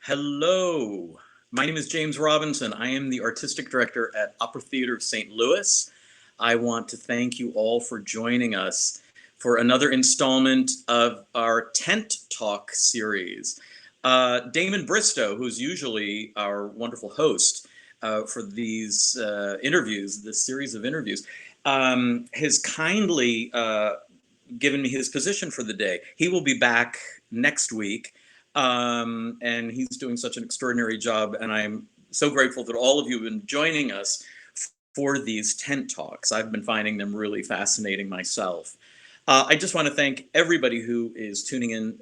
Hello, my name is James Robinson. I am the Artistic Director at Opera Theater of St. Louis. I want to thank you all for joining us for another installment of our Tent Talk series. Damon Bristow, who's usually our wonderful host for these interviews, this series of interviews, has kindly given me his position for the day. He will be back next week. And he's doing such an extraordinary job, and I'm so grateful that all of you have been joining us for these tent talks. I've been finding them really fascinating myself. I just want to thank everybody who is tuning in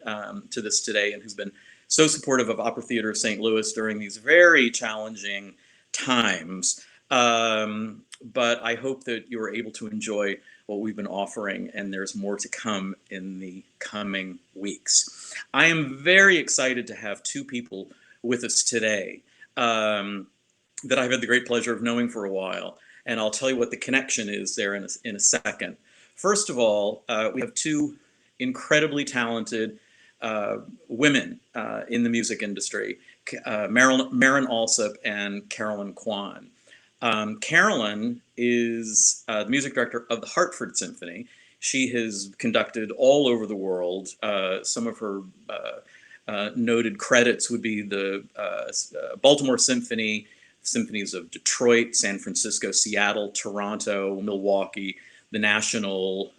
to this today and who's been so supportive of Opera Theater of St. Louis during these very challenging times. But I hope that you are able to enjoy what we've been offering, and there's more to come in the coming weeks. I am very excited to have two people with us today that I've had the great pleasure of knowing for a while, and I'll tell you what the connection is there in a second. First of all, we have two incredibly talented women in the music industry, Marin Alsop and Carolyn Kuan. Carolyn is the music director of the Hartford Symphony. She has conducted all over the world. Some of her noted credits would be the Baltimore Symphony, symphonies of Detroit, San Francisco, Seattle, Toronto, Milwaukee, the National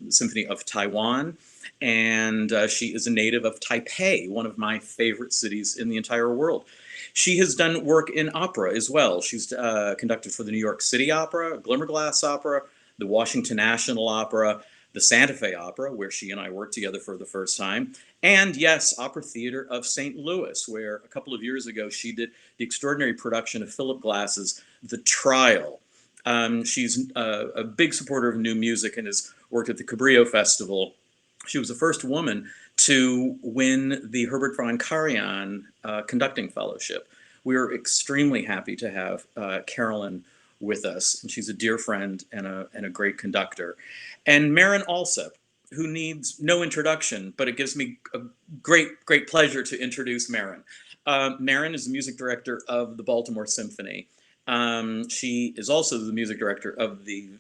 Symphony of Taiwan, and she is a native of Taipei, one of my favorite cities in the entire world. She has done work in opera as well. She's conducted for the New York City Opera, Glimmerglass Opera, the Washington National Opera, the Santa Fe Opera, where she and I worked together for the first time, and yes, Opera Theater of St. Louis, where a couple of years ago she did the extraordinary production of Philip Glass's The Trial. She's a big supporter of new music and has worked at the Cabrillo Festival. She was the first woman to win the Herbert von Karajan Conducting Fellowship. We're extremely happy to have Carolyn with us, and she's a dear friend and a great conductor. And Marin Alsop, who needs no introduction, but it gives me a great pleasure to introduce Marin. Marin is the music director of the Baltimore Symphony. She is also the music director of the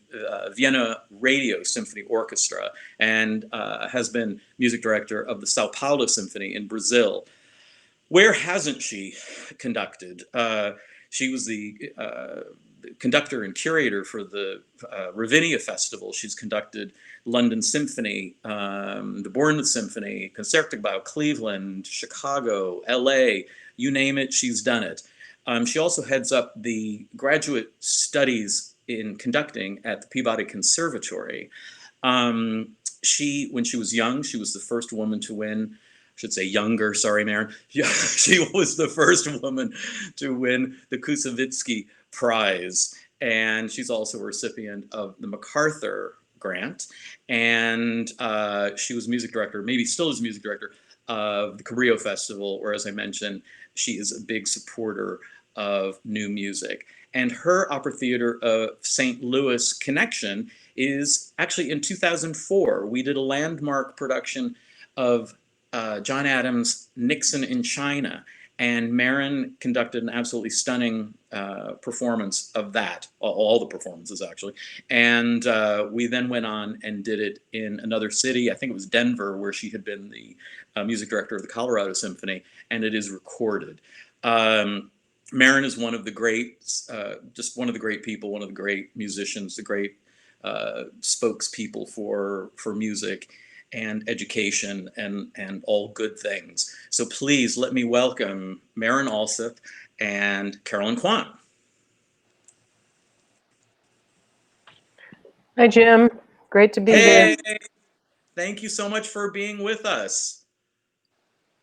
Vienna Radio Symphony Orchestra and has been music director of the Sao Paulo Symphony in Brazil. Where hasn't she conducted? She was the conductor and curator for the Ravinia Festival. She's conducted London Symphony, the Bournemouth Symphony, Concertgebouw, Cleveland, Chicago, LA, you name it, she's done it. She also heads up the graduate studies in conducting at the Peabody Conservatory. When she was young, she was the first woman to win, I should say younger, sorry, Marin. She was the first woman to win the Kusavitsky Prize. And she's also a recipient of the MacArthur Grant. And she was music director, maybe still is music director, of the Cabrillo Festival, where, as I mentioned, she is a big supporter of new music. And her Opera Theater of St. Louis connection is actually in 2004. We did a landmark production of John Adams' Nixon in China, and Marin conducted an absolutely stunning performance of that, all the performances actually. And we then went on and did it in another city, I think it was Denver, where she had been the music director of the Colorado Symphony, and it is recorded. Marin is one of the greats, just one of the great people, one of the great musicians, the great spokespeople for music and education and all good things. So please let me welcome Marin Alsop and Carolyn Kuan. Hi, Jim. Great to be here. Thank you so much for being with us.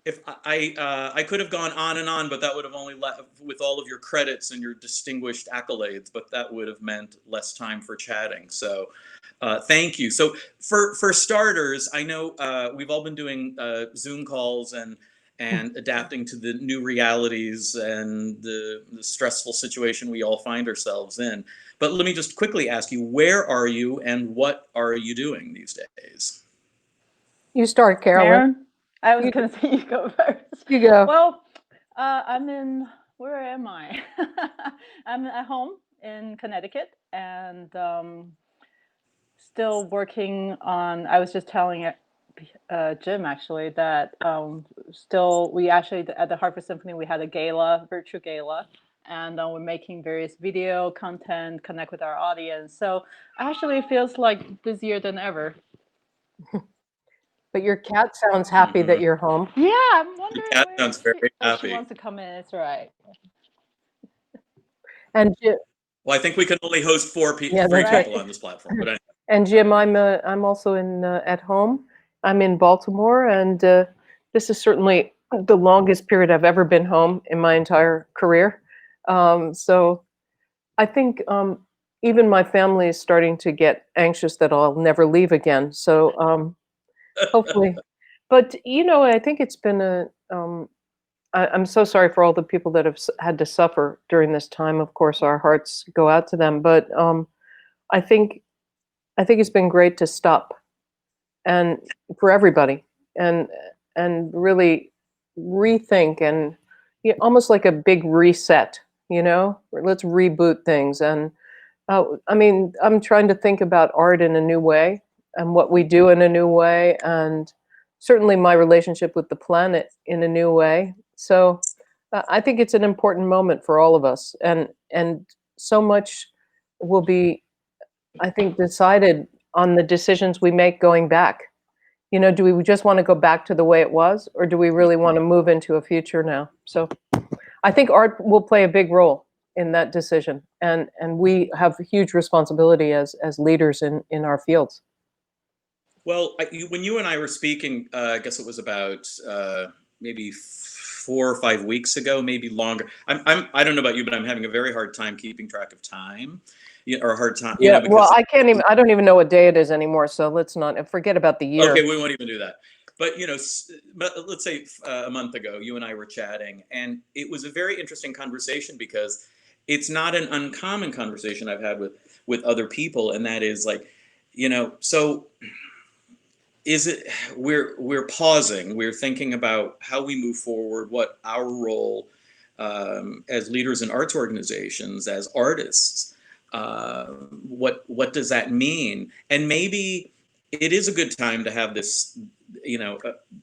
If I could have gone on and on, but that would have only left with all of your credits and your distinguished accolades, but that would have meant less time for chatting. So thank you. So for starters, I know we've all been doing Zoom calls and adapting to the new realities and the stressful situation we all find ourselves in. But let me just quickly ask you, where are you and what are you doing these days? You start, Carolyn. I was going to say you go first. You go. Well, where am I? I'm at home in Connecticut and still working on, I was just telling Jim actually that we actually at the Hartford Symphony, we had a virtual gala, and we're making various video content, connect with our audience. So actually it feels like busier than ever. But your cat sounds happy that you're home. Yeah, I'm wondering. Your cat sounds very happy. She wants to come in. It's all right. And Jim, well, I think we can only host three people on this platform. But anyway. And Jim, I'm also at home. I'm in Baltimore, and this is certainly the longest period I've ever been home in my entire career. So I think even my family is starting to get anxious that I'll never leave again. So hopefully, but I think it's been I'm so sorry for all the people that have had to suffer during this time. Of course, our hearts go out to them. But I think it's been great to stop, and for everybody, and really rethink, and almost like a big reset. Let's reboot things. And I'm trying to think about art in a new way, and what we do in a new way, and certainly my relationship with the planet in a new way. So I think it's an important moment for all of us, and so much will be, I think, decided on the decisions we make going back. Do we just want to go back to the way it was, or do we really want to move into a future now? So I think art will play a big role in that decision, and we have a huge responsibility as leaders in our fields. Well, when you and I were speaking, I guess it was about maybe 4 or 5 weeks ago, maybe longer. I don't know about you, but I'm having a very hard time keeping track of time, or a hard time. Yeah, well, I don't even know what day it is anymore. So let's not forget about the year. Okay, we won't even do that. But let's say a month ago, you and I were chatting, and it was a very interesting conversation, because it's not an uncommon conversation I've had with other people, and that is like, so. Is it we're pausing, we're thinking about how we move forward, what our role as leaders in arts organizations, as artists, what does that mean? And maybe it is a good time to have this,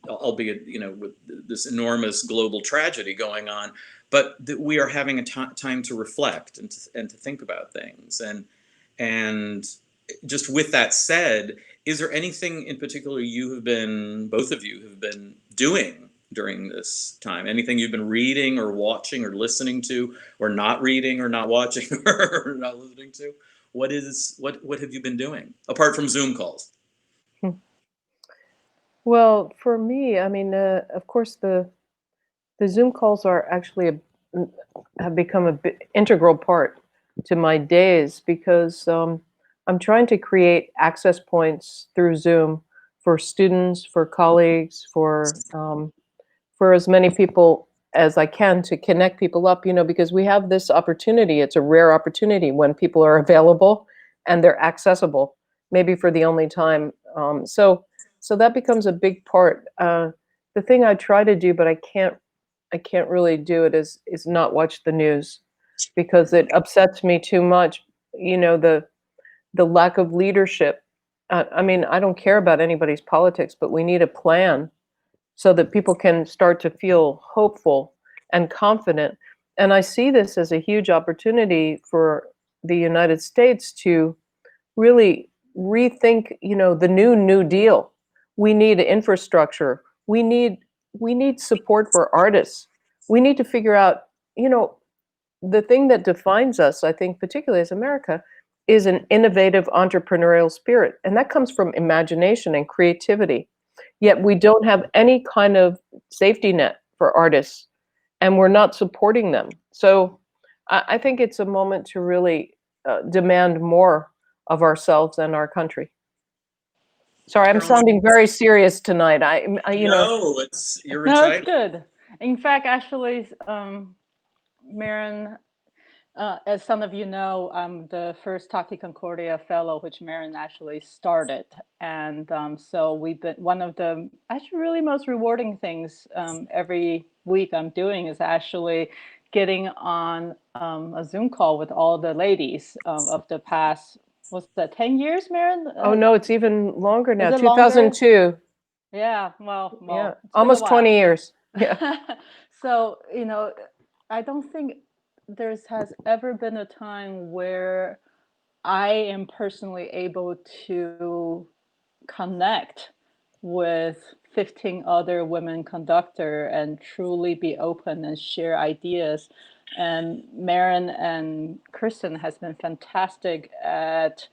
albeit with this enormous global tragedy going on, but that we are having a time to reflect and to think about things. And just with that said, is there anything in particular both of you have been doing during this time? Anything you've been reading or watching or listening to, or not reading or not watching or not listening to? What have you been doing apart from Zoom calls? Well, for me, of course, the Zoom calls are actually have become a integral part to my days, because I'm trying to create access points through Zoom for students, for colleagues, for as many people as I can, to connect people up, because we have this opportunity. It's a rare opportunity when people are available and they're accessible, maybe for the only time. So that becomes a big part. The thing I try to do, but I can't really do it, is not watch the news, because it upsets me too much. The lack of leadership. I don't care about anybody's politics, but we need a plan so that people can start to feel hopeful and confident. And I see this as a huge opportunity for the United States to really rethink, the New Deal. We need infrastructure. We need support for artists. We need to figure out, the thing that defines us, I think, particularly as America, is an innovative entrepreneurial spirit. And that comes from imagination and creativity. Yet we don't have any kind of safety net for artists, and we're not supporting them. So I think it's a moment to really demand more of ourselves and our country. Sorry, I'm sounding very serious tonight. No, you're No, it's good. In fact, actually, Marin, As some of you know, I'm the first Tati Concordia Fellow, which Marin actually started. And so we've been, one of the actually really most rewarding things every week I'm doing is actually getting on a Zoom call with all the ladies of the past, what's that, 10 years, Marin? Oh no, it's even longer now. Is it longer? 2002. Yeah, well, Yeah, it's been a almost while. 20 years. Yeah. So, you know, I don't think has ever been a time where I am personally able to connect with 15 other women conductor and truly be open and share ideas. And Marin and Kristen has been fantastic at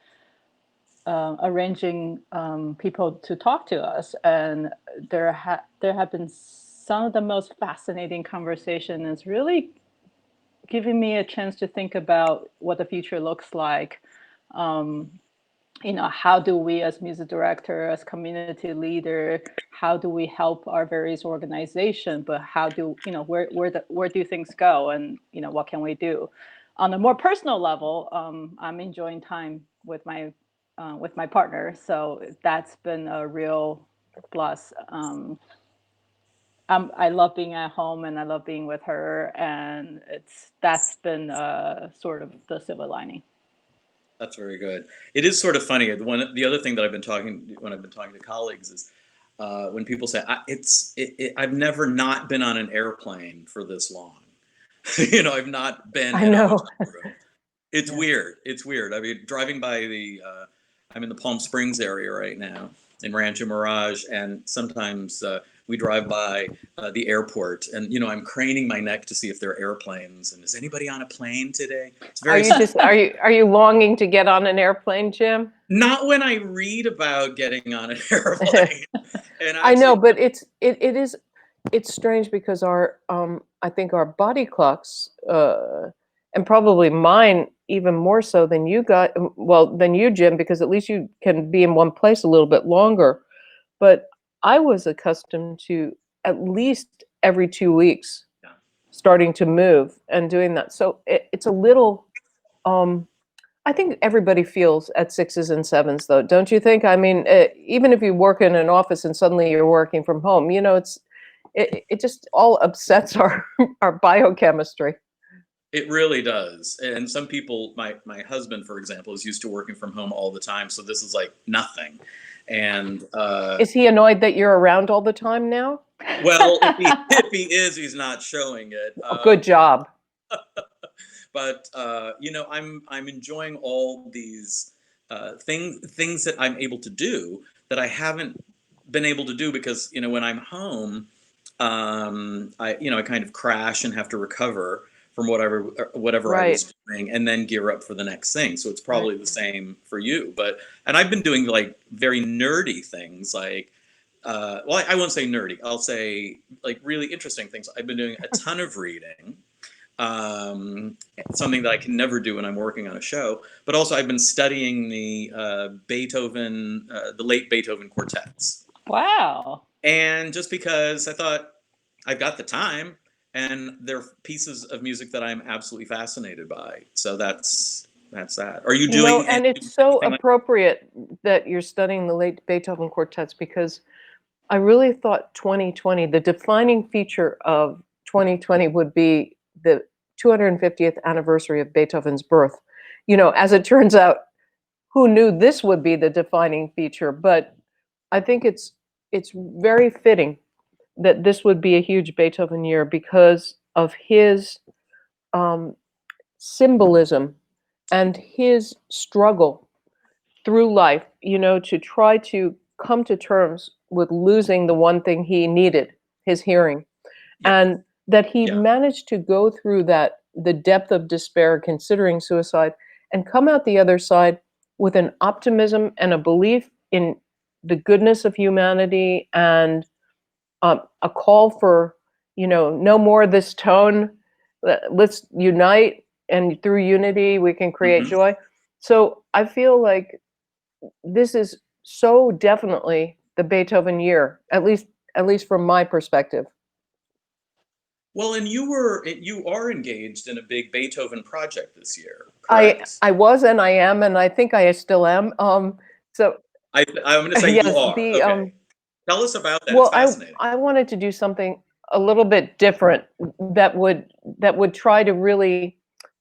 arranging people to talk to us, and there have been some of the most fascinating conversation. It's really giving me a chance to think about what the future looks like. You know, how do we as music director, as community leader, how do we help our various organizations, but how do, you know, where do things go, and, you know, what can we do? On a more personal level, I'm enjoying time with my partner, so that's been a real plus. I love being at home and I love being with her, and that's been sort of the silver lining. That's very good. It is sort of funny. The other thing that I've been talking when I've been talking to colleagues is when people say I've never not been on an airplane for this long. You know, I've not been I in a know. hotel room. It's weird. It's weird. I mean, driving by I'm in the Palm Springs area right now in Rancho Mirage, and sometimes we drive by the airport, and, you know, I'm craning my neck to see if there are airplanes, and is anybody on a plane today? It's very Are you longing to get on an airplane, Jim? not when I read about getting on an airplane. And I know, but it's strange because I think our body clocks, and probably mine even more so than than you, Jim, because at least you can be in one place a little bit longer. But I was accustomed to at least every 2 weeks starting to move and doing that. So it's a little, I think everybody feels at sixes and sevens, though, don't you think? I mean, even if you work in an office and suddenly you're working from home, you know, it just all upsets our our biochemistry. it really does. And some people, my husband, for example, is used to working from home all the time, so this is like nothing. And Is he annoyed that you're around all the time now? well, if he is, he's not showing it. Good job. But you know, I'm enjoying all these things that I'm able to do that I haven't been able to do because, you know, when I'm home, I kind of crash and have to recover from whatever I was doing, and then gear up for the next thing. So it's probably the same for you. And I've been doing like very nerdy things, like well, I won't say nerdy. I'll say like really interesting things. I've been doing a ton of reading. Something that I can never do when I'm working on a show. But also, I've been studying the the late Beethoven quartets. Wow. And just because I thought I've got the time, and they're pieces of music that I'm absolutely fascinated by. So that's that. Are you doing? And it's so appropriate that you're studying the late Beethoven quartets, because I really thought 2020, the defining feature of 2020 would be the 250th anniversary of Beethoven's birth. You know, as it turns out, who knew this would be the defining feature? But I think it's very fitting that this would be a huge Beethoven year because of his symbolism and his struggle through life, you know, to try to come to terms with losing the one thing he needed, his hearing. And that he managed to go through that, the depth of despair, considering suicide, and come out the other side with an optimism and a belief in the goodness of humanity, and a call for, you know, no more this tone. Let's unite, and through unity we can create joy. So I feel like this is so definitely the Beethoven year, at least from my perspective. Well, and you are engaged in a big Beethoven project this year, I correct? I was and I am, and I think I still am. So I'm going to say you yes, are. Okay. Tell us about that. It's well, fascinating. I wanted to do something a little bit different that would try to really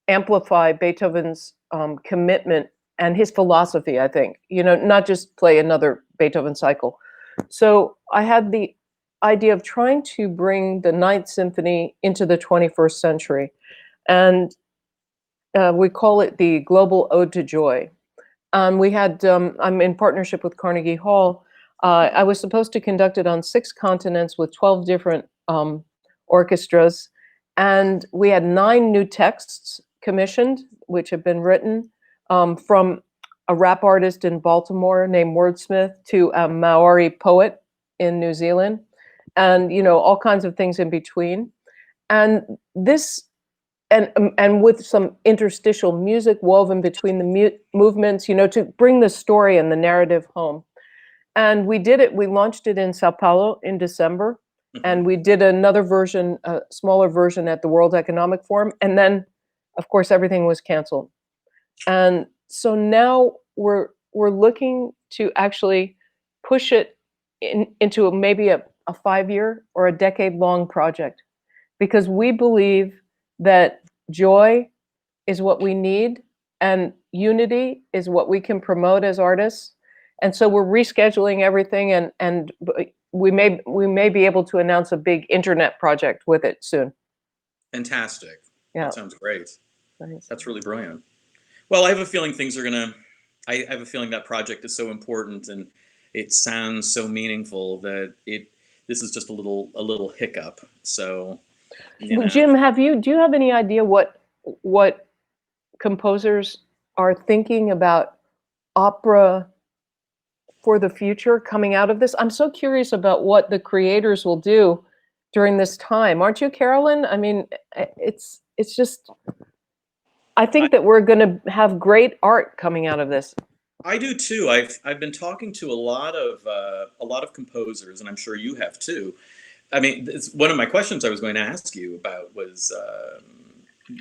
amplify Beethoven's commitment and his philosophy. I think, you know, not just play another Beethoven cycle. So I had the idea of trying to bring the Ninth Symphony into the 21st century, and we call it the Global Ode to Joy. I'm in partnership with Carnegie Hall. I was supposed to conduct it on 6 continents with 12 different orchestras. And we had 9 new texts commissioned, which have been written from a rap artist in Baltimore named Wordsmith to a Maori poet in New Zealand, and, you know, all kinds of things in between. And this and with some interstitial music woven between the movements, you know, to bring the story and the narrative home. And we did it. We launched it in Sao Paulo in December, Mhm. and we did another version, a smaller version, at the World Economic Forum. And then, of course, everything was canceled. And so now we're looking to actually push it into maybe a 5 year or a decade-long project, because we believe that joy is what we need and unity is what we can promote as artists. And so we're rescheduling everything, and we may be able to announce a big internet project with it soon. Fantastic. Yeah. That sounds great. Nice. That's really brilliant. Well, I have a feeling things are gonna. I have a feeling that project is so important, and it sounds so meaningful that it. This is just a little hiccup. So, you Well, know, Jim, do you have any idea what composers are thinking about opera for the future coming out of this? I'm so curious about what the creators will do during this time. Aren't you, Carolyn? I mean, it's just, I I, think that we're going to have great art coming out of this. I do too. I've been talking to a lot of composers, and I'm sure you have too. I mean, one of my questions I was going to ask you about was,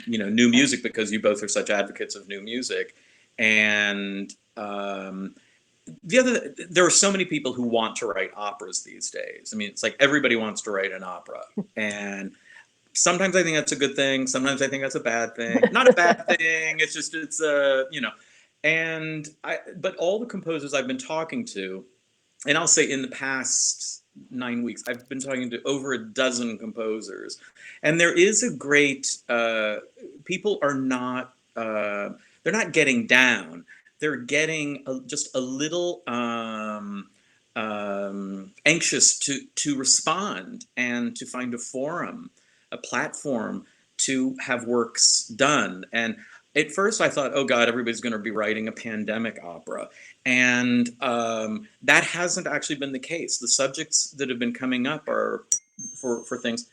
new music, because you both are such advocates of new music, and there are so many people who want to write operas these days. I mean, it's like everybody wants to write an opera, and sometimes I think that's a good thing. Sometimes I think that's a bad thing. Not a bad thing. It's just but all the composers I've been talking to, and I'll say in the past 9 weeks, I've been talking to over a dozen composers, and there is a great. People are not. They're not getting down. They're getting just a little anxious to respond and to find a forum, a platform to have works done. And at first I thought, oh God, everybody's going to be writing a pandemic opera. And that hasn't actually been the case. The subjects that have been coming up are for things.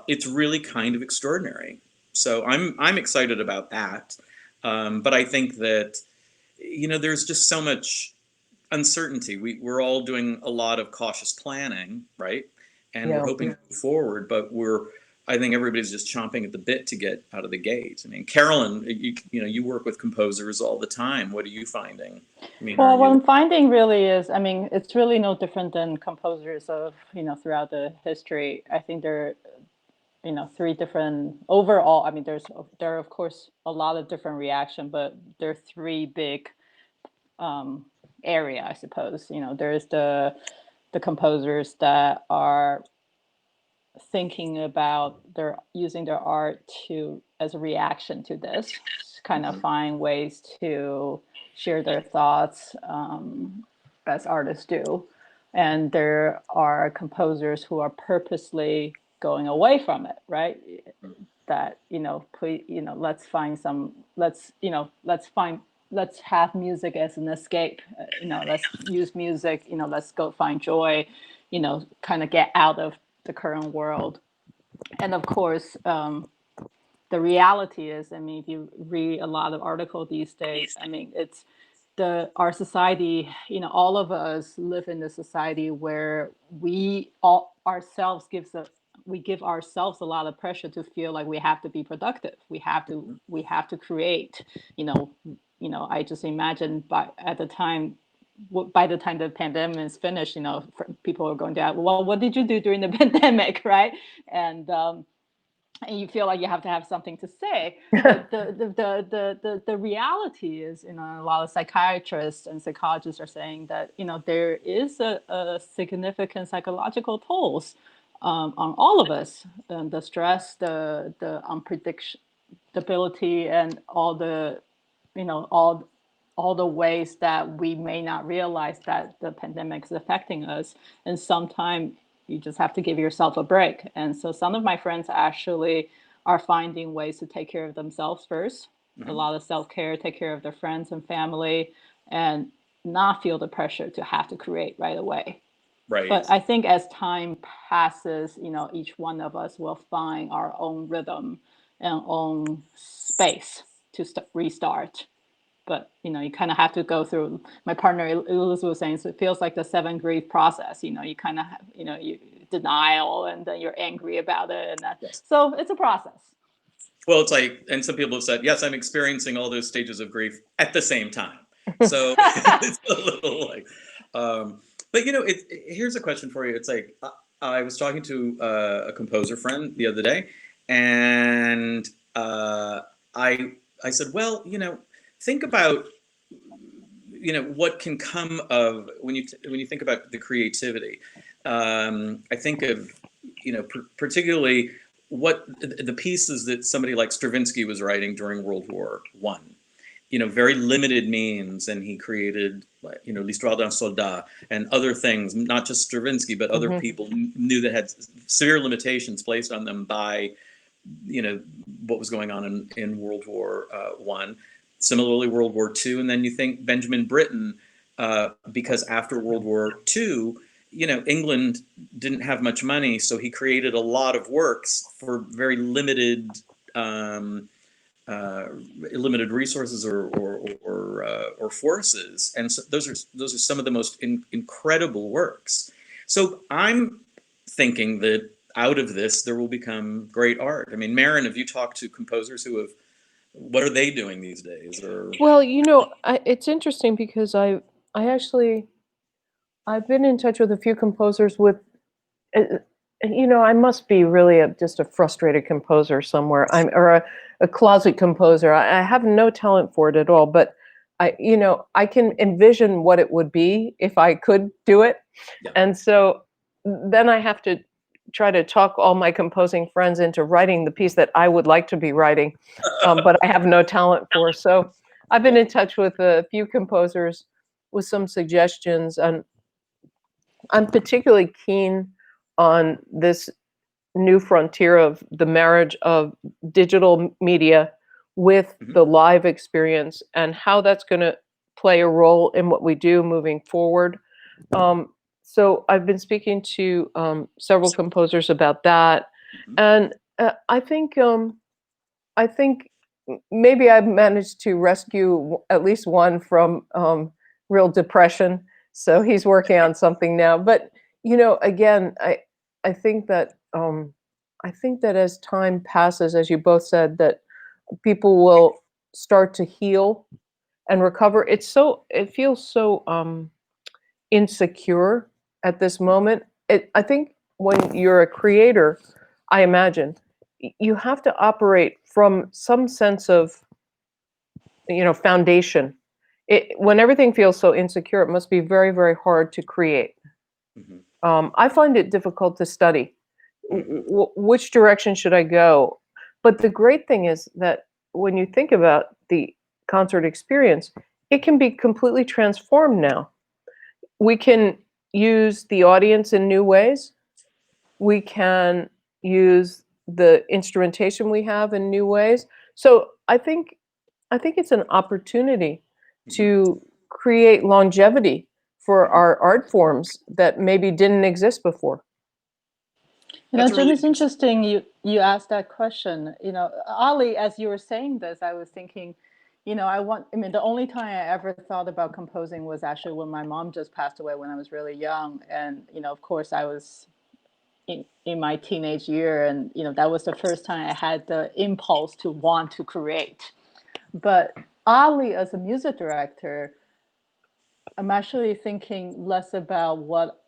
It's really kind of extraordinary. So I'm excited about that. But I think that there's just so much uncertainty. We're all doing a lot of cautious planning, right? And we're Yeah. hoping to move forward, but I think everybody's just chomping at the bit to get out of the gate. I mean, Carolyn, you work with composers all the time. What are you finding? I mean, are Well, what you? I'm finding really is, I mean, it's really no different than composers of, throughout the history. I think there are, three different overall. I mean, there are of course a lot of different reaction, but there are three big area, I suppose. There's the composers that are thinking about their using their art to as a reaction to this, kind of Mhm. find ways to share their thoughts, as artists do. And there are composers who are purposely going away from it, right? That, please, let's find some, let's have music as an escape. Let's use music, let's go find joy, kind of get out of the current world. And of course, the reality is, I mean, if you read a lot of articles these days, I mean, it's our society, all of us live in a society where we all ourselves we give ourselves a lot of pressure to feel like we have to be productive. We have to create. I just imagine by the time the pandemic is finished, people are going to ask, well, what did you do during the pandemic, right? And you feel like you have to have something to say. But the reality is, a lot of psychiatrists and psychologists are saying that, there is a significant psychological tolls on all of us. The stress, the unpredictability, and all the, all the ways that we may not realize that the pandemic is affecting us. And sometimes you just have to give yourself a break. And so some of my friends actually are finding ways to take care of themselves first, a lot of self-care, take care of their friends and family, and not feel the pressure to have to create right away. Right. But I think as time passes, each one of us will find our own rhythm and own space to restart. But you kind of have to go through. My partner Elizabeth was saying, so it feels like the 7 grief process. You kind of have, you denial, and then you're angry about it, and that. Yes. So it's a process. Well, it's like, and some people have said, yes, I'm experiencing all those stages of grief at the same time. So it's a little like, but here's a question for you. It's like, I was talking to a composer friend the other day, and I said, well, think about, what can come of when you think about the creativity. I think of, particularly what the pieces that somebody like Stravinsky was writing during World War I. Very limited means, and he created, L'Histoire d'un Soldat and other things. Not just Stravinsky, but other people knew that had severe limitations placed on them by, what was going on in World War I. Similarly, World War II, and then you think Benjamin Britten, because after World War II, England didn't have much money, so he created a lot of works for very limited resources or forces, and so those are some of the most incredible works. So I'm thinking that out of this there will become great art. I mean, Marin, have you talked to composers who have? What are they doing these days? Or well, it's interesting because I've been in touch with a few composers with, I must be really just a frustrated composer somewhere. Or a closet composer. I have no talent for it at all, but I can envision what it would be if I could do it. Yeah. And so then I have to try to talk all my composing friends into writing the piece that I would like to be writing, but I have no talent for. So I've been in touch with a few composers with some suggestions, and I'm particularly keen on this new frontier of the marriage of digital media with the live experience and how that's going to play a role in what we do moving forward. So I've been speaking to several composers about that, and I think maybe I've managed to rescue at least one from real depression. So he's working on something now. But again, I think that as time passes, as you both said, that people will start to heal and recover. It feels so insecure at this moment. I think when you're a creator, I imagine you have to operate from some sense of foundation. When everything feels so insecure, it must be very, very hard to create. I find it difficult to study. Which direction should I go? But the great thing is that when you think about the concert experience, it can be completely transformed now. We can use the audience in new ways. We can use the instrumentation we have in new ways. So I think it's an opportunity to create longevity for our art forms that maybe didn't exist before. Jim, it's interesting you asked that question. Ali, as you were saying this, I was thinking, the only time I ever thought about composing was actually when my mom just passed away when I was really young. And, of course, I was in my teenage year, and that was the first time I had the impulse to want to create. But oddly, as a music director, I'm actually thinking less about what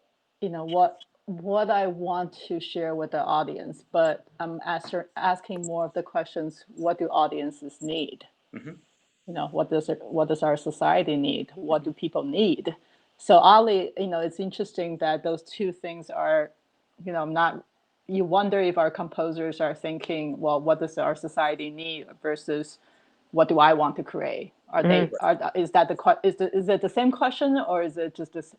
I want to share with the audience, but I'm asking more of the questions: what do audiences need? Mm-hmm. What does our society need? What do people need? So oddly, it's interesting that those two things are, not. You wonder if our composers are thinking, well, what does our society need versus what do I want to create? Are they? Is it the same question, or is it just this,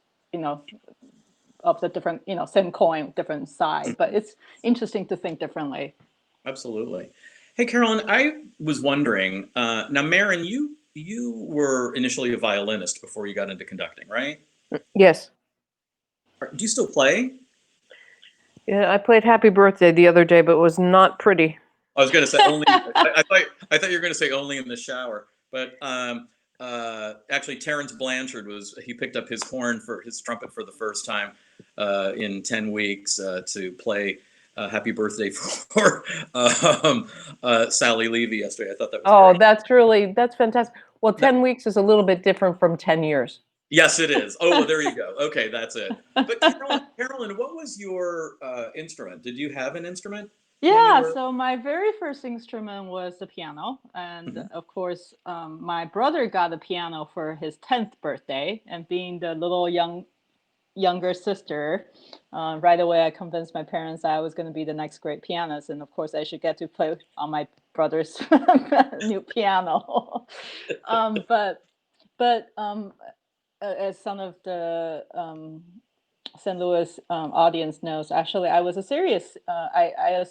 of the different, same coin, different side? But it's interesting to think differently. Absolutely. Hey, Carolyn, I was wondering, now, Marin, you were initially a violinist before you got into conducting, right? Yes. Do you still play? Yeah, I played Happy Birthday the other day, but it was not pretty. I was going to say only. I thought you were going to say only in the shower, but actually, Terrence Blanchard he picked up his trumpet for the first time in 10 weeks to play Happy Birthday for Sally Levy yesterday. I thought that was great. That's fantastic. Well, 10 weeks is a little bit different from 10 years. Yes, it is. Oh, there you go. Okay, that's it. But Carolyn, what was your instrument? Did you have an instrument? Yeah, so my very first instrument was the piano. And of course, my brother got a piano for his 10th birthday. And being the little younger sister, right away I convinced my parents I was going to be the next great pianist. And of course, I should get to play on my brother's new piano. But as some of the St. Louis audience knows, actually, I was a serious. I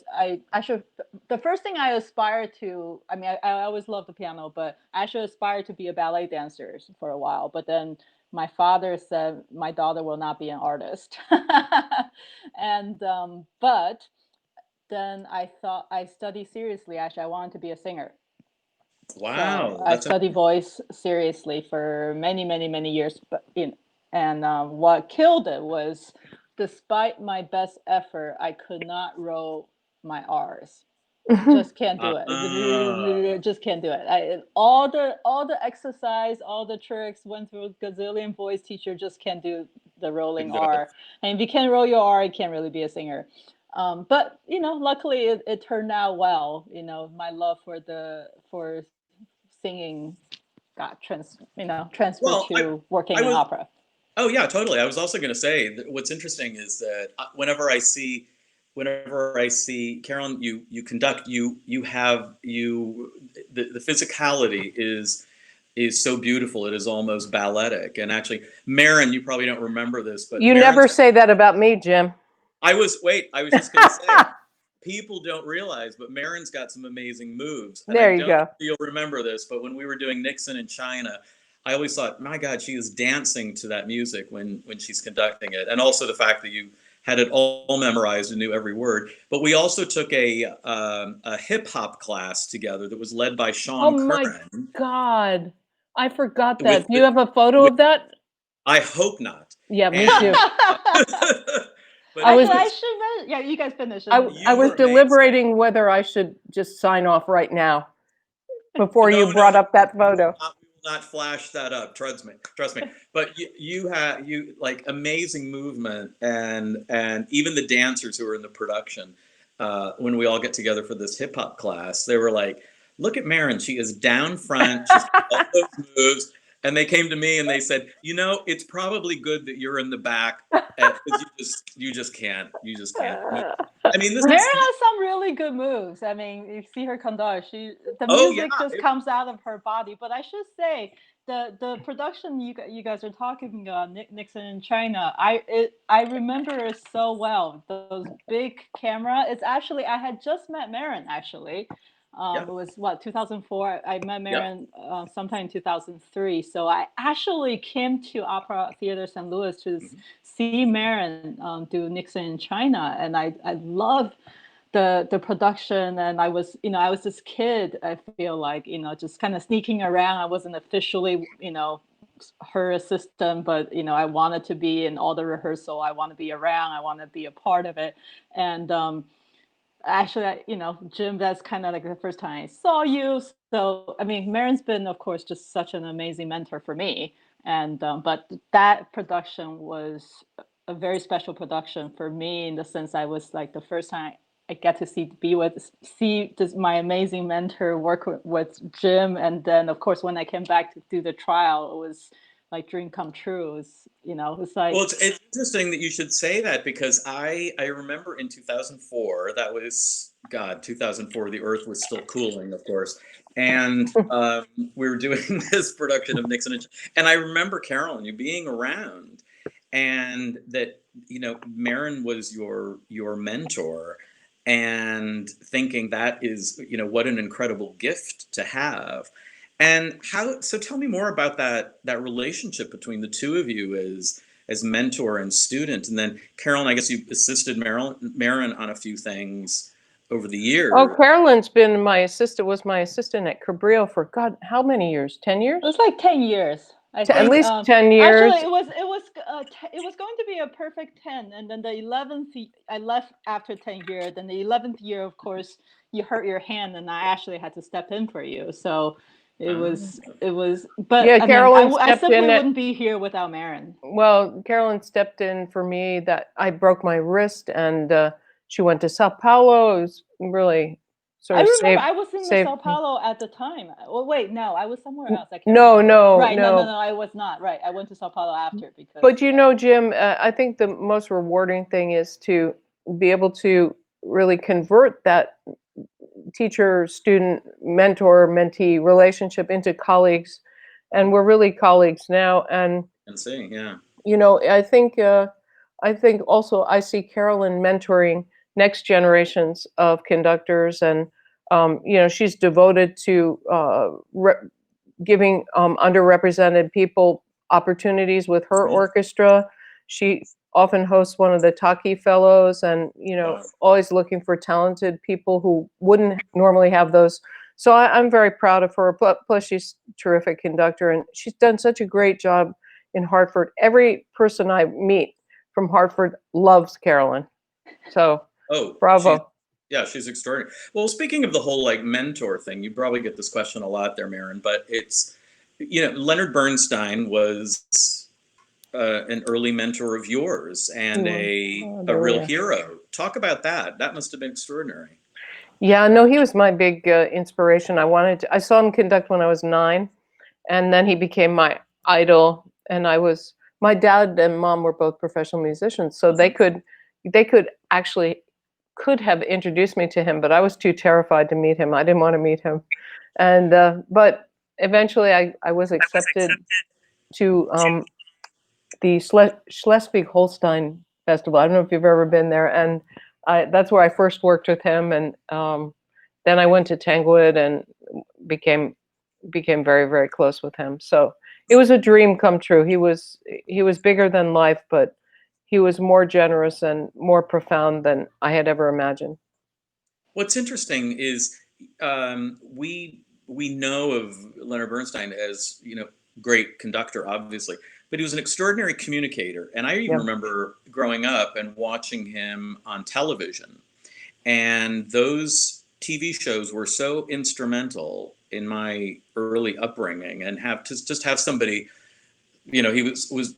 actually, the first thing I aspired to. I mean, I always loved the piano, but I actually aspired to be a ballet dancer for a while. But then my father said my daughter will not be an artist, and but then I thought I studied seriously. Actually, I wanted to be a singer. Wow, so I studied voice seriously for many, many, many years. And what killed it was, despite my best effort, I could not roll my R's. Just can't do it. Just can't do it. All the exercise, all the tricks, went through a gazillion voice teacher, just can't do the rolling R. And if you can't roll your R, you can't really be a singer. But luckily it turned out well. My love for singing got transferred to working in opera. Oh yeah, totally. I was also going to say that what's interesting is that whenever I see Carolyn, you conduct, the physicality is so beautiful. It is almost balletic. And actually, Marin, you probably don't remember this, but you never say that about me, Jim. I was just going to say, people don't realize, but Marin's got some amazing moves. And there I you don't go. know if you'll remember this, but when we were doing Nixon in China, I always thought, my God, she is dancing to that music when she's conducting it. And also the fact that you had it all memorized and knew every word. But we also took a hip hop class together that was led by Sean Curran. Oh my God. I forgot that. Do you have a photo of that? I hope not. Yeah, me too. But I should. Yeah, you guys finish. I was deliberating whether I should just sign off right now before you brought up that photo. We will not flash that up. Trust me. But you like amazing movement, and even the dancers who were in the production, when we all get together for this hip hop class, they were like, "Look at Marin. She is down front. She's got all those moves." And they came to me and they said, it's probably good that you're in the back because you just can't. I mean, Marin has some really good moves. I mean, you see her conduct. The music just comes out of her body. But I should say, the production you guys are talking about, Nixon in China, I remember it so well. Those big camera. It's actually, I had just met Marin actually. It was 2004. I met Marin sometime in 2003. So I actually came to Opera Theater St. Louis to see Marin do Nixon in China, and I love the production. And I was this kid. I feel like just kind of sneaking around. I wasn't officially her assistant, but I wanted to be in all the rehearsal. I want to be around. I want to be a part of it. And actually, Jim, that's kind of like the first time I saw you. So, I mean, Marin's been, of course, just such an amazing mentor for me. And but that production was a very special production for me, in the sense I was like the first time I get to see my amazing mentor work with Jim. And then, of course, when I came back to do the trial, it was like dream come true. It was, it's like, Well, it's interesting that you should say that, because I remember in 2004, that was, God, 2004, the Earth was still cooling, of course. And we were doing this production of Nixon. And I remember, Carolyn, you being around, and that, Marin was your mentor, and thinking that is, what an incredible gift to have. And so tell me more about that relationship between the two of you as mentor and student. And then, Carolyn, I guess you assisted Marin on a few things over the years. Oh, Carolyn's been was my assistant at Cabrillo for, God, how many years? 10 years? it was like 10 years. At least 10 years. Actually, it was going to be a perfect 10, and then the 11th I left after 10 years. Then the 11th year, of course, you hurt your hand, and I actually had to step in for you. So it was. But yeah, Carolyn I simply wouldn't be here without Marin. Well, Carolyn stepped in for me. That I broke my wrist, and she went to Sao Paulo. It was really sort of remember I was in Sao Paulo at the time. Well, wait, no, I was somewhere else. I can't remember. No, right, no, I was not. Right, I went to Sao Paulo after because. But Jim, I think the most rewarding thing is to be able to really convert that teacher, student, mentor, mentee relationship into colleagues, and we're really colleagues now. And see, yeah. I think also I see Carolyn mentoring next generations of conductors, and she's devoted to giving underrepresented people opportunities with her orchestra. She often hosts one of the Taki Fellows, and always looking for talented people who wouldn't normally have those. So I'm very proud of her. Plus, she's a terrific conductor, and she's done such a great job in Hartford. Every person I meet from Hartford loves Carolyn. So, bravo. She's extraordinary. Well, speaking of the whole mentor thing, you probably get this question a lot there, Marin, but it's, Leonard Bernstein was an early mentor of yours, and a real hero. Talk about that. That must have been extraordinary. Yeah, no, he was my big inspiration. I saw him conduct when I was 9, and then he became my idol. And my dad and mom were both professional musicians, so they could actually have introduced me to him, but I was too terrified to meet him. I didn't want to meet him. And but eventually I was accepted to the Schleswig-Holstein Festival. I don't know if you've ever been there, and that's where I first worked with him. And then I went to Tanglewood and became very, very close with him. So it was a dream come true. He was bigger than life, but he was more generous and more profound than I had ever imagined. What's interesting is we know of Leonard Bernstein as great conductor, obviously, but he was an extraordinary communicator. And I even remember growing up and watching him on television, and those TV shows were so instrumental in my early upbringing. And just have somebody. He was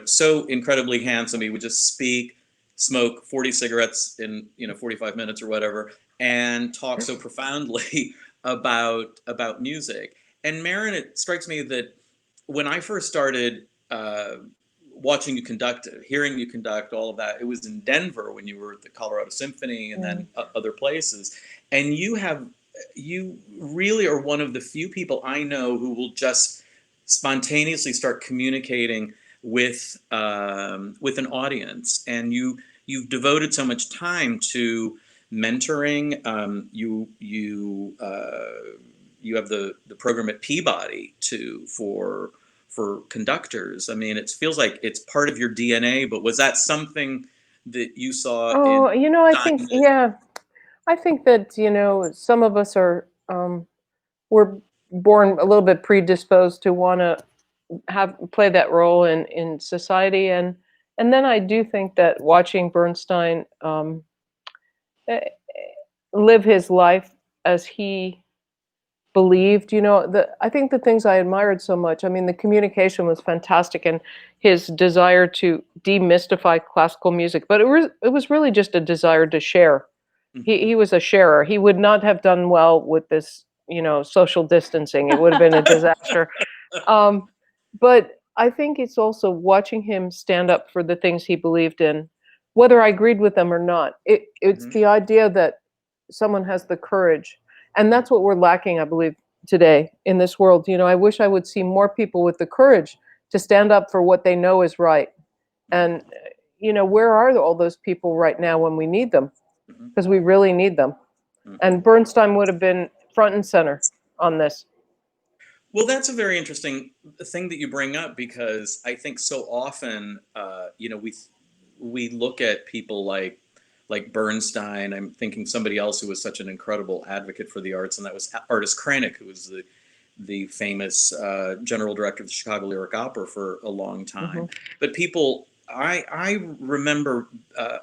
so incredibly handsome. He would just speak, smoke 40 cigarettes in 45 minutes or whatever, and talk so profoundly about music. And Marin, it strikes me that when I first started watching you conduct, hearing you conduct, all of that, it was in Denver when you were at the Colorado Symphony, and then other places. And you really are one of the few people I know who will just spontaneously start communicating with an audience, and you've devoted so much time to mentoring. You have the program at Peabody for conductors. I mean, it feels like it's part of your DNA. But was that something that you saw? Oh, I think that some of us are we're born a little bit predisposed to want to play that role in society, and then I do think that watching Bernstein eh, live his life as he believed, I think the things I admired so much, I mean, the communication was fantastic, and his desire to demystify classical music, but it was really just a desire to share. He was a sharer. He would not have done well with this, social distancing. It would have been a disaster. Um, but I think it's also watching him stand up for the things he believed in, whether I agreed with them or not. It's the idea that someone has the courage, and that's what we're lacking, I believe, today in this world. I wish I would see more people with the courage to stand up for what they know is right. And where are all those people right now when we need them? Because we really need them. And Bernstein would have been front and center on this. Well, that's a very interesting thing that you bring up, because I think so often, we look at people like Bernstein. I'm thinking somebody else who was such an incredible advocate for the arts, and that was Artis Kranick, who was the famous general director of the Chicago Lyric Opera for a long time. But people, I remember,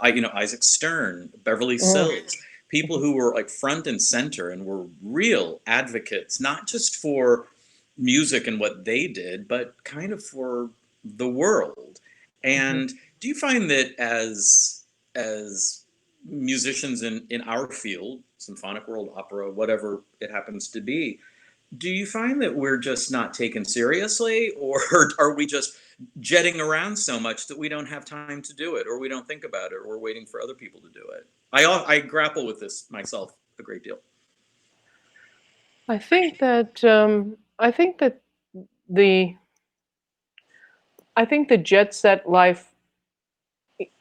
Isaac Stern, Beverly Sills, people who were like front and center and were real advocates, not just for music and what they did, but kind of for the world. And do you find that as musicians in our field, symphonic world, opera, whatever it happens to be, do you find that we're just not taken seriously, or are we just jetting around so much that we don't have time to do it, or we don't think about it, or we're waiting for other people to do it? I grapple with this myself a great deal. I think that the jet set life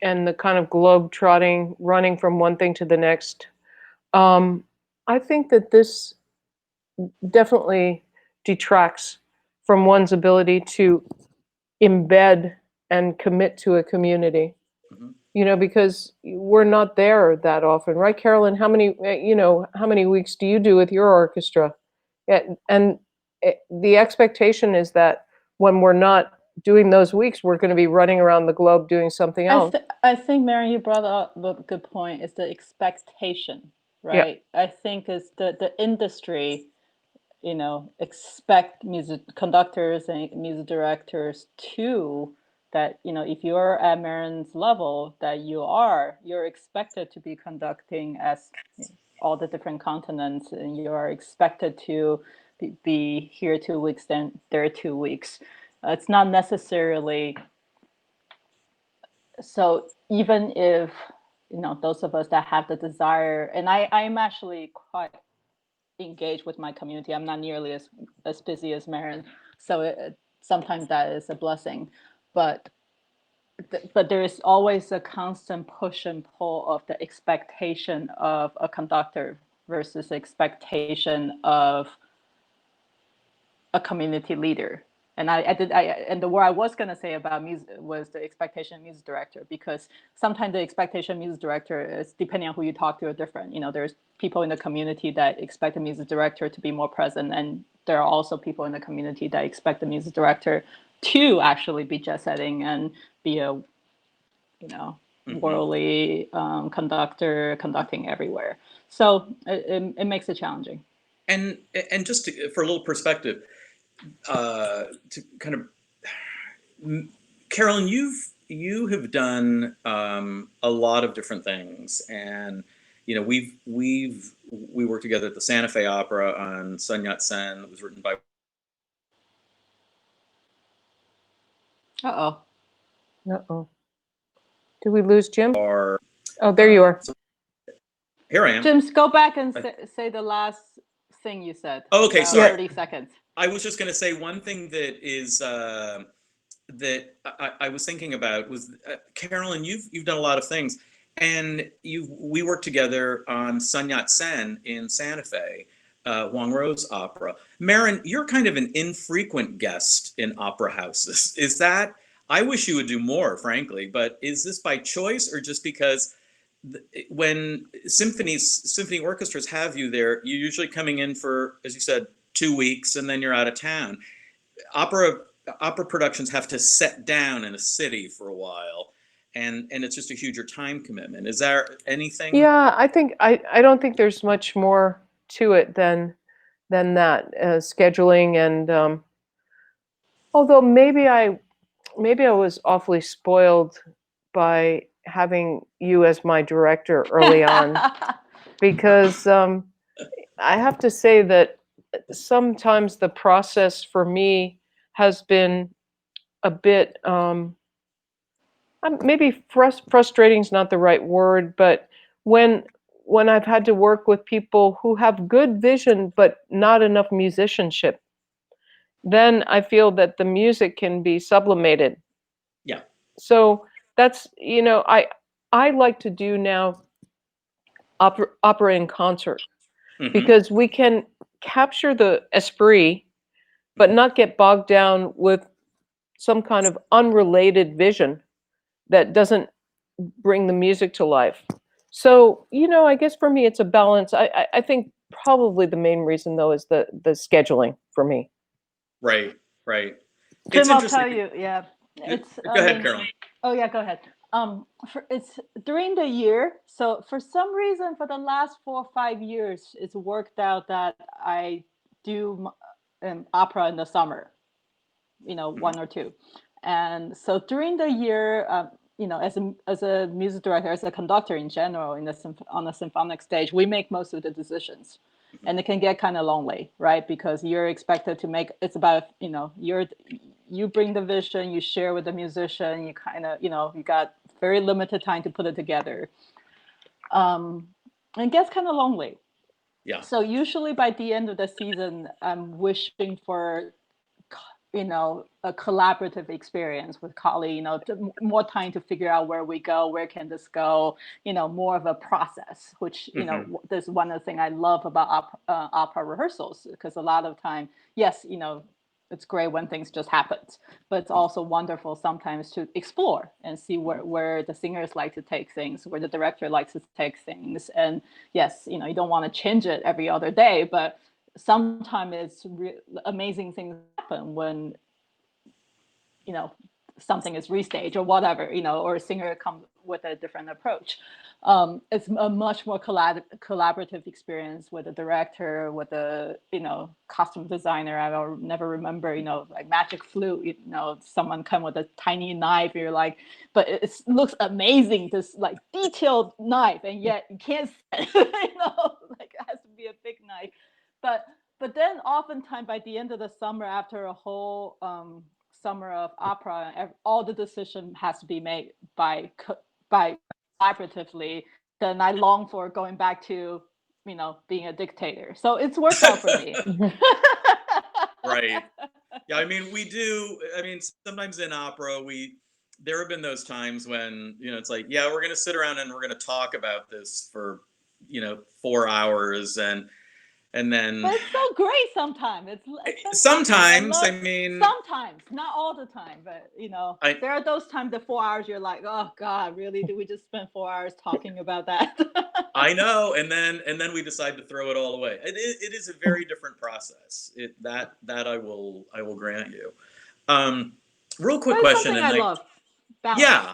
and the kind of globe trotting, running from one thing to the next, I think that this definitely detracts from one's ability to embed and commit to a community. Because we're not there that often, right, Carolyn? How many weeks do you do with your orchestra? And the expectation is that when we're not doing those weeks, we're going to be running around the globe doing something else. I think, Marin, you brought up a good point. Is the expectation, right? Yeah. I think is the industry, expect music conductors and music directors to, that if you're at Marin's level, that you're expected to be conducting as all the different continents, and you are expected to be here 2 weeks, then there 2 weeks. It's not necessarily so. Even if those of us that have the desire, and I'm actually quite engaged with my community. I'm not nearly as busy as Marin, so sometimes that is a blessing, but there is always a constant push and pull of the expectation of a conductor versus expectation of a community leader. And and the word I was going to say about music was the expectation of music director, because sometimes the expectation of music director is, depending on who you talk to, are different. There's people in the community that expect the music director to be more present, and there are also people in the community that expect the music director to actually be jet setting and be a worldly conductor, conducting everywhere. So it makes it challenging. And just for a little perspective, to kind of, Carolyn, you have done a lot of different things, and we worked together at the Santa Fe Opera on Sun Yat-sen, that was written by. Did we lose Jim? Oh, there you are. Here I am. Jim, go back and say the last thing you said. Oh, okay, sorry. 30 seconds. I was just going to say one thing that is that I was thinking about was, Carolyn, you've done a lot of things, and we worked together on Sun Yat-sen in Santa Fe, Wang Ro's opera. Marin, you're kind of an infrequent guest in opera houses. Is that? I wish you would do more, frankly, but is this by choice, or just because when symphony orchestras have you there, you're usually coming in for, as you said, 2 weeks, and then you're out of town? Opera opera productions have to set down in a city for a while, and it's just a huger time commitment. Is there anything? Yeah, I don't think there's much more to it than that scheduling and although maybe I was awfully spoiled by having you as my director early on because I have to say that sometimes the process for me has been a bit maybe frustrating is not the right word, but when I've had to work with people who have good vision but not enough musicianship, then I feel that the music can be sublimated. Yeah. So that's, I like to do now opera in concert Hmm. because we can capture the esprit, but not get bogged down with some kind of unrelated vision that doesn't bring the music to life. So, I guess for me it's a balance. I think probably the main reason though is the scheduling for me. Right, right. It's Jim, I'll interesting. tell you, yeah, it's. Go I ahead, mean, Carolyn. oh yeah, go ahead. It's during the year, so for some reason, for the last 4 or 5 years, it's worked out that I do opera in the summer, one or two, and so during the year, as a music director, as a conductor in general, on the symphonic stage, we make most of the decisions. And it can get kind of lonely, right? Because you're expected to make, it's about, you bring the vision, you share with the musician, you kind of, you got very limited time to put it together. And it gets kind of lonely. Yeah. So usually by the end of the season, I'm wishing for, a collaborative experience with colleagues, more time to figure out where we go, where can this go, more of a process, which, this is one of the things I love about opera rehearsals, because a lot of time, yes, it's great when things just happen, but it's also wonderful sometimes to explore and see where the singers like to take things, where the director likes to take things. And yes, you don't want to change it every other day, but sometimes it's amazing things happen when, something is restaged or whatever, or a singer comes with a different approach. It's a much more collaborative experience with a director, with a, costume designer. I'll never remember, like Magic Flute, someone come with a tiny knife. You're like, but it looks amazing, this like detailed knife, and yet you can't, like it has to be a big knife. But then oftentimes by the end of the summer, after a whole summer of opera, all the decision has to be made by collaboratively. Then I long for going back to, being a dictator. So it's worked out for me. Right. Yeah, I mean, sometimes in opera, there have been those times when, it's like, yeah, we're going to sit around and we're going to talk about this for, 4 hours. And then, but it's so great sometimes. It's sometimes, sometimes, not all the time, but there are those times, the 4 hours, you're like, oh God, really? Did we just spend 4 hours talking about that? I know, and then we decide to throw it all away. It is a very different process. That I will grant you. Real quick but it's question, something and I love. Balance. Yeah.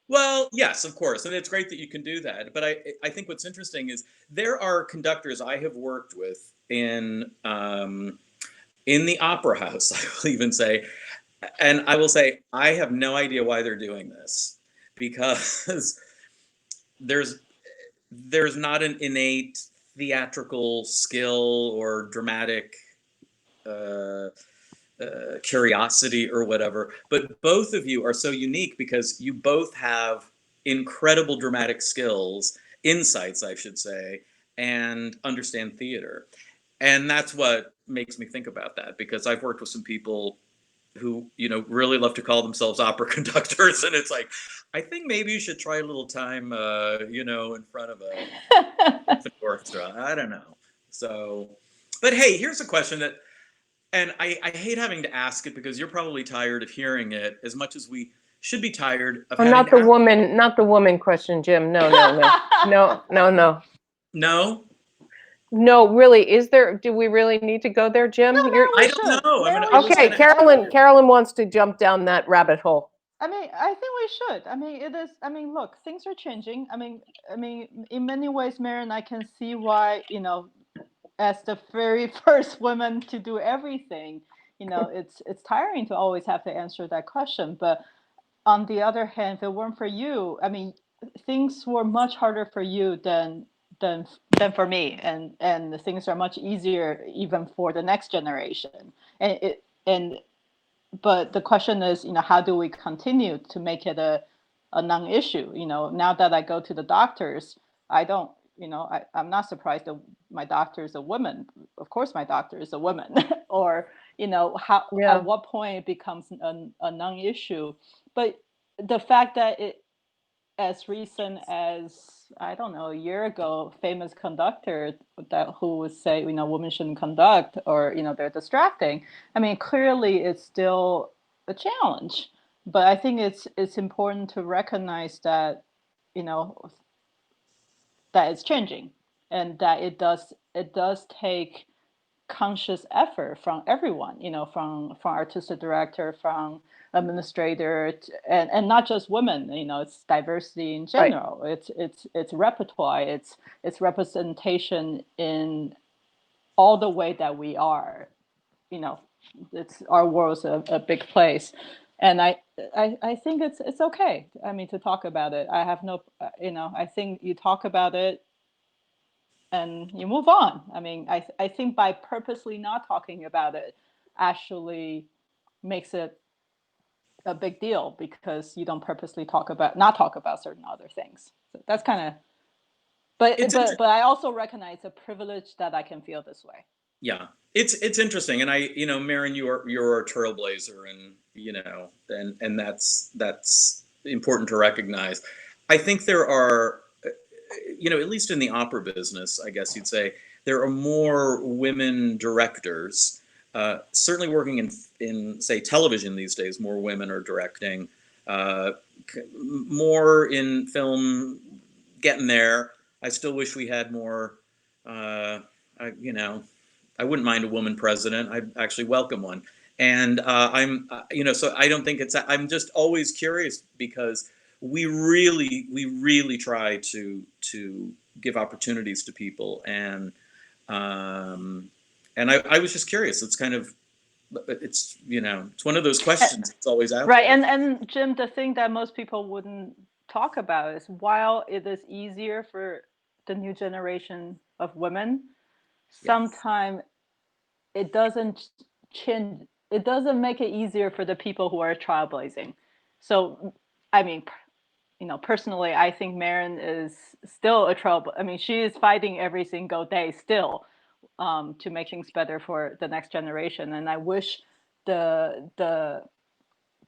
Well, yes, of course, and it's great that you can do that. But I think what's interesting is there are conductors I have worked with in the opera house, I will even say, and I will say I have no idea why they're doing this, because there's not an innate theatrical skill or dramatic curiosity or whatever, but both of you are so unique because you both have incredible dramatic skills, insights, I should say, and understand theater. And that's what makes me think about that, because I've worked with some people who, really love to call themselves opera conductors. And it's like, I think maybe you should try a little time, in front of a symphony orchestra. I don't know. So, but hey, here's a question that, and I hate having to ask it because you're probably tired of hearing it as much as we should be tired of having not the woman question, Jim. No. No? No, really, is there? Do we really need to go there, Jim? No, You're we I don't should. know. Mary, I we was okay. should. gonna ask. Carolyn wants to jump down that rabbit hole. I mean, I think we should. I mean, it is. I mean, look, things are changing. I mean, in many ways, Marin, I can see why, as the very first woman to do everything, it's tiring to always have to answer that question. But on the other hand, if it weren't for you, I mean, things were much harder for you than for me, and the things are much easier even for the next generation. And but the question is, how do we continue to make it a non-issue? Now that I go to the doctors, I don't, I'm not surprised that my doctor is a woman. Of course, my doctor is a woman. Or, how Yeah. at what point it becomes a non-issue. But the fact that it, as recent as, I don't know, a year ago, famous conductor who would say, women shouldn't conduct, or they're distracting. I mean, clearly it's still a challenge, but I think it's important to recognize that, you know that it's changing, and that it does take conscious effort from everyone, from artistic director, from administrator, and not just women. It's diversity in Right. general. It's repertoire. It's representation in all the way that we are. You know, it's our world's a big place, and I think it's okay. I mean, to talk about it. I have no, I think you talk about it and you move on. I mean, I think by purposely not talking about it actually makes it a big deal, because you don't purposely not talk about certain other things. So that's kind of, but It's but but I also recognize a privilege that I can feel this way. Yeah, it's interesting, and Marin, you're a trailblazer, and that's important to recognize. I think there are, at least in the opera business, I guess you'd say there are more women directors. Certainly, working in say television these days, more women are directing. Uh, More in film, getting there. I still wish we had more. I wouldn't mind a woman president. I'd actually welcome one. And so I don't think I'm just always curious, because we really try to give opportunities to people. And I was just curious. It's one of those questions that's always out Right, there. and Jim, the thing that most people wouldn't talk about is, while it is easier for the new generation of women, Yes. sometimes it doesn't change. It doesn't make it easier for the people who are trailblazing. So, I mean, personally, I think Marin is still a trouble. I mean, she is fighting every single day still, to make things better for the next generation. And I wish the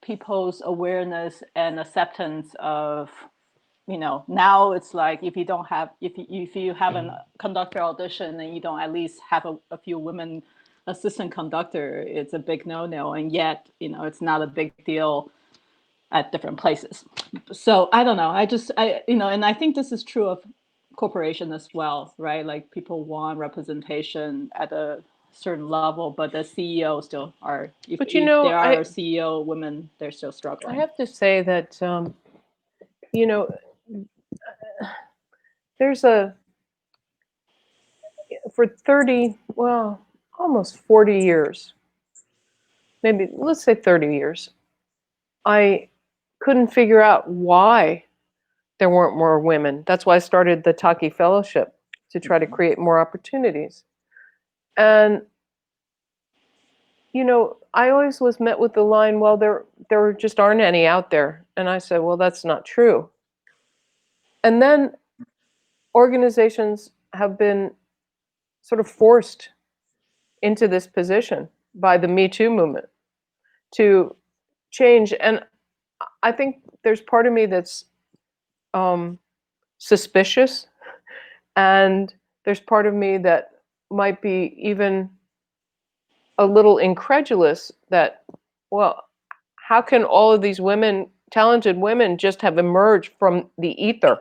people's awareness and acceptance of, now it's like, if you have a conductor audition and you don't at least have a few women assistant conductor, it's a big no-no. And yet, it's not a big deal at different places. So I don't know. And I think this is true of corporation as well, right? Like, people want representation at a certain level, but the CEO still are, But if there are CEO women, they're still I struggling. have to say that you know, there's for 30, well, almost 40 years, maybe let's say 30 years, I couldn't figure out why there weren't more women. That's why I started the Taki Fellowship, to try to create more opportunities. And I always was met with the line, well, there just aren't any out there. And I said, well, that's not true. And then organizations have been sort of forced into this position by the Me Too movement to change. And I think there's part of me that's suspicious, and there's part of me that might be even a little incredulous that, well, how can all of these women, talented women, just have emerged from the ether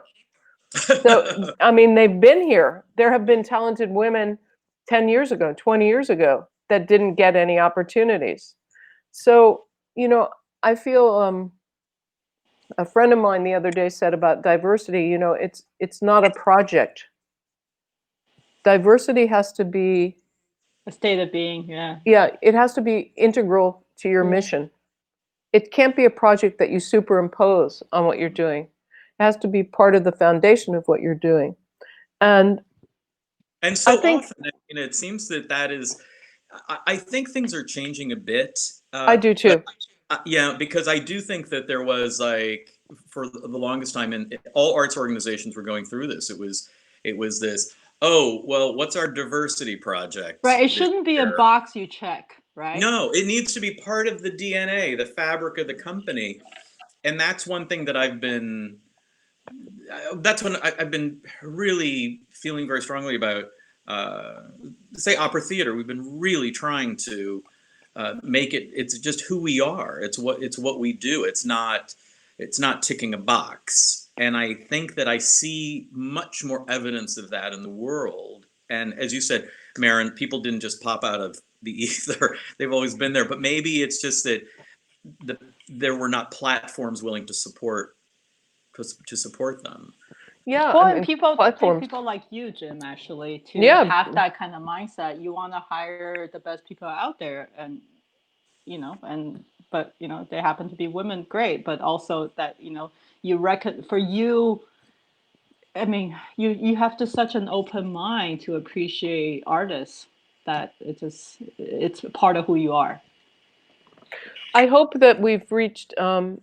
So, I mean, they've been here. There have been talented women 10 years ago, 20 years ago that didn't get any opportunities. So, I feel a friend of mine the other day said about diversity, it's not a project. Diversity has to be, A state of being, yeah. yeah, it has to be integral to your Yeah. mission. It can't be a project that you superimpose on what you're doing. It has to be part of the foundation of what you're doing. And And I so think often, it seems that is, I think things are changing a bit. I do But too. yeah, because I do think that there was like, for the longest time, and all arts organizations were going through this. It was this, oh, well, what's our diversity project Right. It this shouldn't be a year? box you check, right? No, it needs to be part of the DNA, the fabric of the company. And that's one thing that I've been really feeling very strongly about. Say opera theater, we've been really trying to make it. It's just who we are. It's what we do. It's not ticking a box. And I think that I see much more evidence of that in the world. And as you said, Marin, people didn't just pop out of the ether. They've always been there. But maybe it's just that there were not platforms willing to support them. Yeah, Well, I and mean, people take platforms. people like you, Jim, actually, to Yeah, have that kind of mindset. You want to hire the best people out there, and but they happen to be women, great. But also that you reckon for you. I mean, you have to such an open mind to appreciate artists that it's part of who you are. I hope that we've reached. I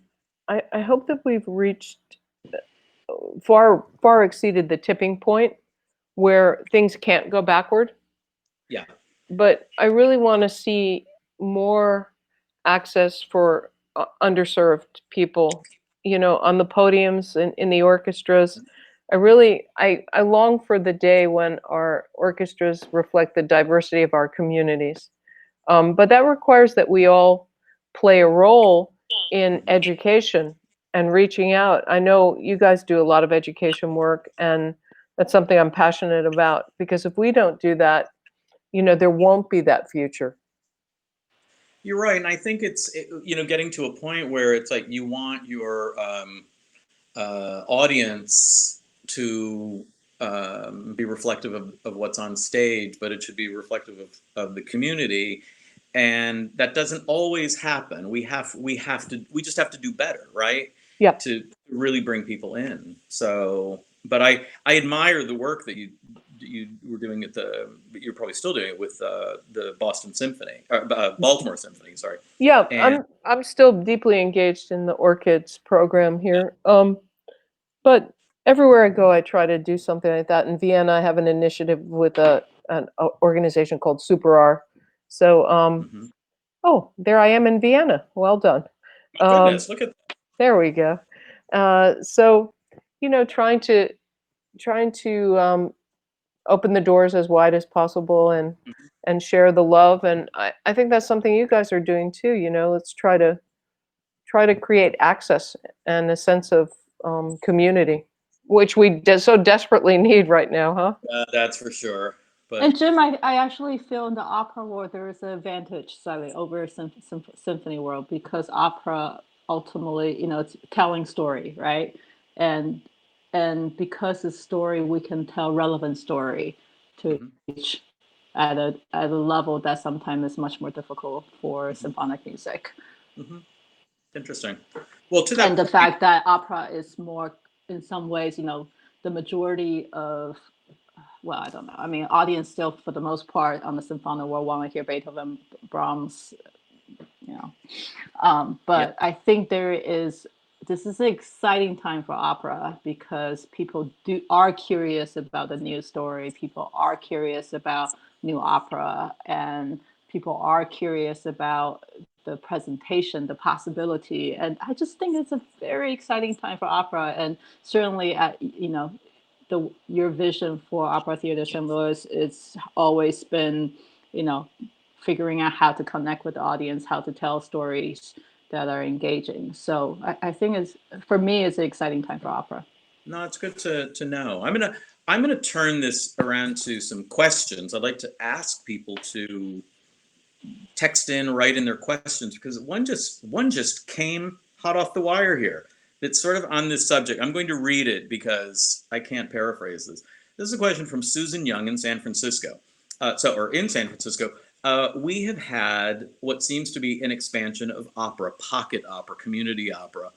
hope that we've reached far exceeded the tipping point where things can't go backward. Yeah. But I really want to see more access for underserved people, on the podiums and in the orchestras. I long for the day when our orchestras reflect the diversity of our communities. But that requires that we all play a role in education and reaching out. I know you guys do a lot of education work, and that's something I'm passionate about, because if we don't do that, there won't be that future. You're right, and I think it's getting to a point where it's like you want your audience to be reflective of what's on stage, but it should be reflective of the community, and that doesn't always happen. We just have to do better, right? Yeah. To really bring people in. So, but I admire the work that you were doing you're probably still doing it with the Boston Symphony, Baltimore Symphony. Sorry. Yeah, And I'm still deeply engaged in the Orchids program here. But everywhere I go, I try to do something like that. In Vienna, I have an initiative with an organization called Super R. So, mhm. oh, there I am in Vienna. Well done. My Um, goodness, look at there we go. So, trying to open the doors as wide as possible, and share the love. And I think that's something you guys are doing too. Let's try to create access and a sense of community, which we so desperately need right now, huh? that's for sure. But And Jim, I actually feel in the opera world there is an advantage slightly over symphony world, because opera ultimately, it's telling story, right? And because it's story, we can tell relevant story to mhm, each at a level that sometimes is much more difficult for mhm, symphonic music. mhm. Interesting. Well, to And that the point, fact that opera is more, in some ways, the majority of, well, I don't know. I mean, audience still, for the most part, on the symphonic world want to hear Beethoven, Brahms, you know. yeah. But I think this is an exciting time for opera, because people are curious about the new story. People are curious about new opera, and people are curious about the presentation, the possibility. And I just think it's a very exciting time for opera. And certainly at, your vision for Opera Theater St. Louis, it's always been, you know, figuring out how to connect with the audience, how to tell stories that are engaging. So I think for me, it's an exciting time for opera. No, it's good to know. I'm gonna turn this around to some questions. I'd like to ask people to text in, write in their questions, because one just came hot off the wire here. It's sort of on this subject. I'm going to read it because I can't paraphrase this. This is a question from Susan Young in San Francisco. In San Francisco, we have had what seems to be an expansion of opera, pocket opera, community opera,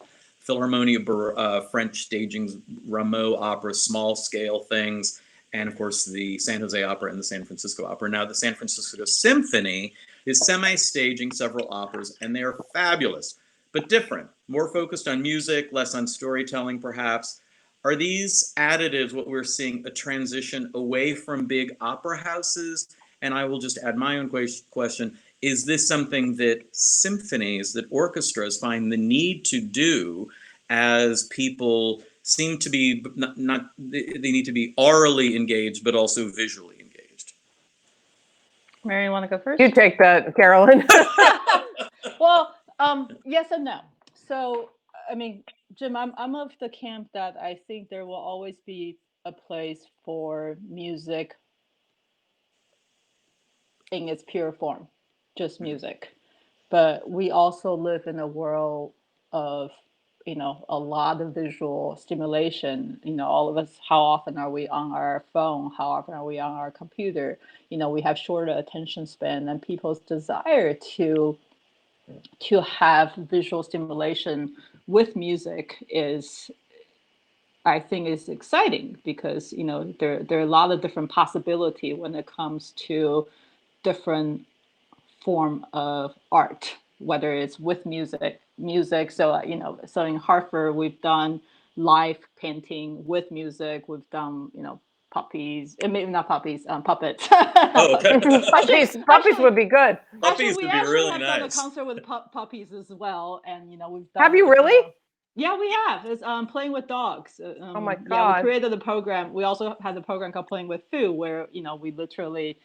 Philharmonie of French stagings, Rameau opera, small scale things, and of course the San Jose Opera and the San Francisco Opera. Now the San Francisco Symphony is semi-staging several operas, and they are fabulous, but different, more focused on music, less on storytelling perhaps. Are these additives what we're seeing, a transition away from big opera houses? And I will just add my own question. Is this something that symphonies, that orchestras find the need to do as people seem to be, they need to be aurally engaged, but also visually engaged? Mary, you want to go first? You take that, Carolyn. Well, yes and no. So, I mean, Jim, I'm of the camp that I think there will always be a place for music in its pure form, just music. But we also live in a world of, a lot of visual stimulation. All of us, how often are we on our phone? How often are we on our computer? We have shorter attention span, and people's desire to have visual stimulation with music I think is exciting, because there are a lot of different possibility when it comes to different form of art, whether it's with music. So so in Hartford we've done live painting with music. We've done puppies, maybe not puppies, puppets. Oh, okay. Puppies would be good. Puppies we would be really have done a nice. concert with puppies as well, and we've done. Have you really? Yeah, we have. It's playing with dogs. Oh my Yeah, God. we created a program. We also had a program called Playing with Food, where we literally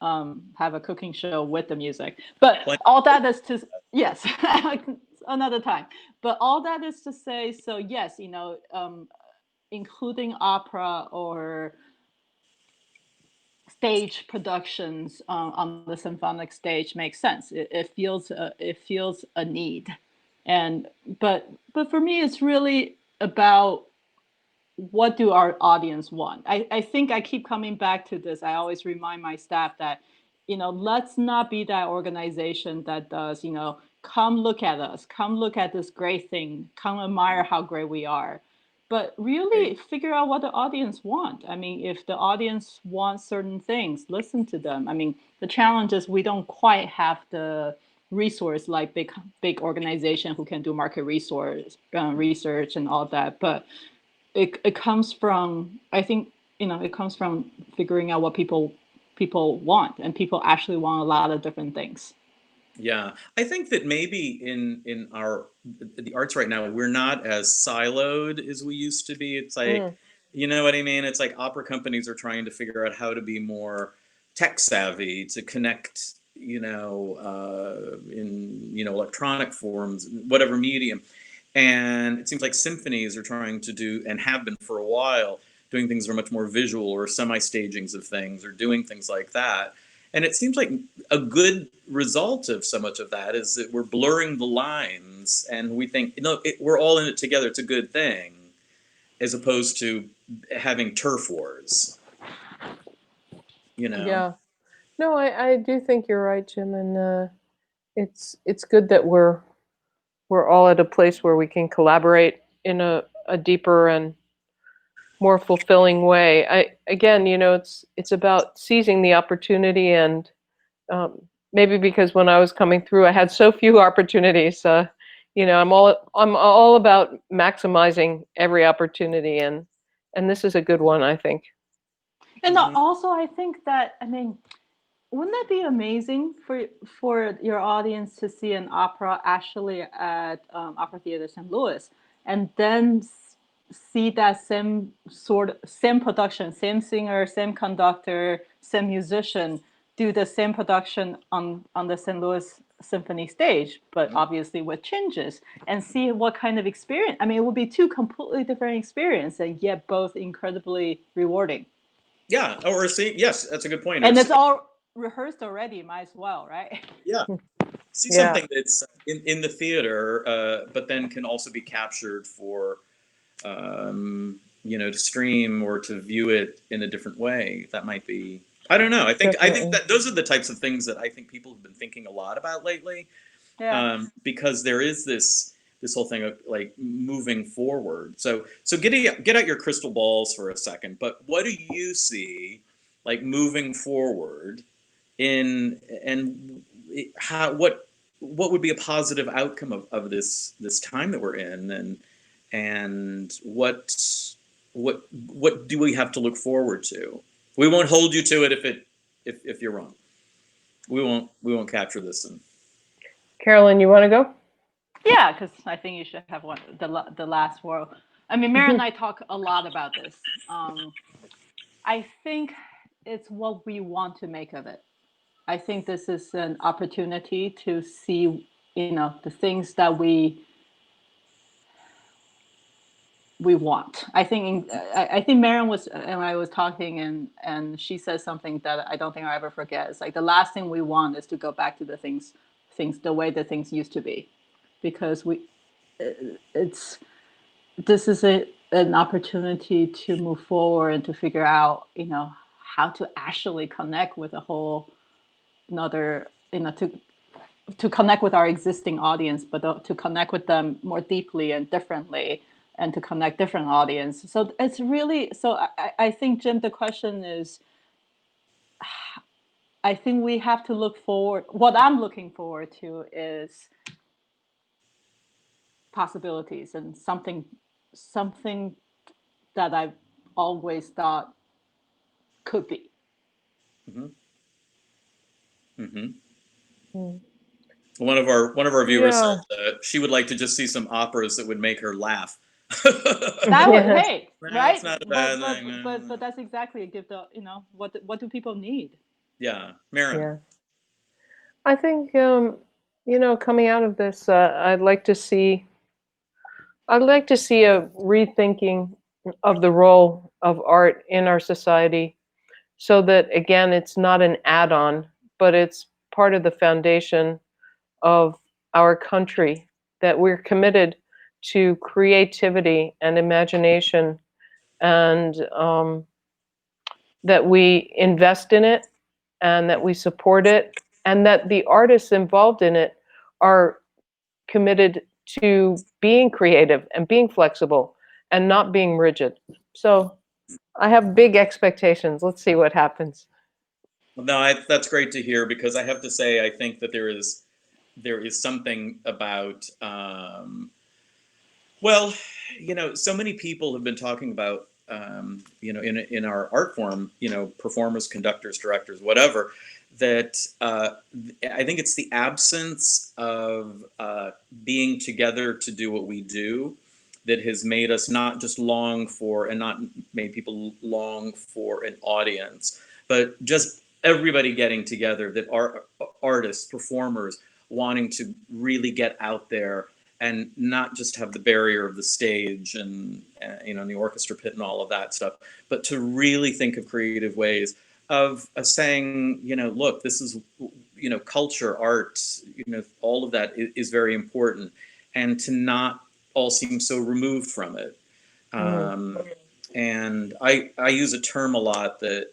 have a cooking show with the music. But all that is to, yes, another time. But all that is to say, so yes, including opera or stage productions on the symphonic stage makes sense. It feels a need, but for me, it's really about what do our audience want. I think I keep coming back to this. I always remind my staff that let's not be that organization that does come look at us, come look at this great thing, come admire how great we are. But really figure out what the audience want. I mean, if the audience wants certain things, listen to them. I mean, the challenge is we don't quite have the resource like big organization who can do market research and all that. But it comes from, I think, it comes from figuring out what people want, and people actually want a lot of different things. Yeah, I think that maybe in the arts right now, we're not as siloed as we used to be. It's like, you know what I mean? It's like opera companies are trying to figure out how to be more tech savvy, to connect, in electronic forms, whatever medium. And it seems like symphonies are trying to do, and have been for a while, doing things that are much more visual, or semi-stagings of things, or doing things like that. And it seems like a good result of so much of that is that we're blurring the lines, and we think, we're all in it together, it's a good thing, as opposed to having turf wars. Yeah. No, I do think you're right, Jim, and it's good that we're all at a place where we can collaborate in a deeper and more fulfilling way. It's about seizing the opportunity, and maybe because when I was coming through, I had so few opportunities. I'm all about maximizing every opportunity, and this is a good one, I think. And also, I think that, I mean, wouldn't that be amazing for your audience to see an opera actually at Opera Theater St. Louis, and then see that same production, same singer, same conductor, same musician do the same production on the St. Louis symphony stage, but obviously with changes, and see what kind of experience. I mean, it would be two completely different experiences, and yet both incredibly rewarding. Yeah, or see, yes, that's a good point. And it's all rehearsed already, might as well, right? Yeah. See Yeah. something that's in the theater, but then can also be captured for, to stream or to view it in a different way. That might be, I don't know. I think that those are the types of things that I think people have been thinking a lot about lately. Yeah. Because there is this whole thing of like moving forward. So get out your crystal balls for a second. But what do you see like moving forward and how what would be a positive outcome of this time that we're in, and what do we have to look forward to? We won't hold you to it if you're wrong. We won't capture this. And Carolyn, you want to go? Yeah, because I think you should have the last word. I mean, Marin and I talk a lot about this. I think it's what we want to make of it. I think this is an opportunity to see, the things that we want. I think Marin and I was talking, and she said something that I don't think I'll ever forget. It's like the last thing we want is to go back to the things the way that things used to be, because this is an opportunity to move forward and to figure out, how to actually connect with a whole another, to connect with our existing audience, but to connect with them more deeply and differently, and to connect different audience. So it's really, I think, Jim, the question is, I think we have to look forward. What I'm looking forward to is possibilities and something that I've always thought could be. One of our viewers Yeah. said she would like to just see some operas that would make her laugh. That would, hey, right? That's not a bad thing. But that's exactly a gift. What do people need? Yeah, Marin. Yeah. I think coming out of this, I'd like to see a rethinking of the role of art in our society, so that again, it's not an add-on, but it's part of the foundation of our country, that we're committed to creativity and imagination, and that we invest in it, and that we support it, and that the artists involved in it are committed to being creative and being flexible and not being rigid. So I have big expectations. Let's see what happens. No, that's great to hear, because I have to say, I think that there is something about, so many people have been talking about, in our art form, performers, conductors, directors, whatever, that I think it's the absence of being together to do what we do that has made us not just long for, and not made people long for an audience, but just everybody getting together, that are artists, performers, wanting to really get out there and not just have the barrier of the stage and the orchestra pit and all of that stuff, but to really think of creative ways of saying, look, this is, culture, art, all of that is very important, and to not all seem so removed from it. And I use a term a lot that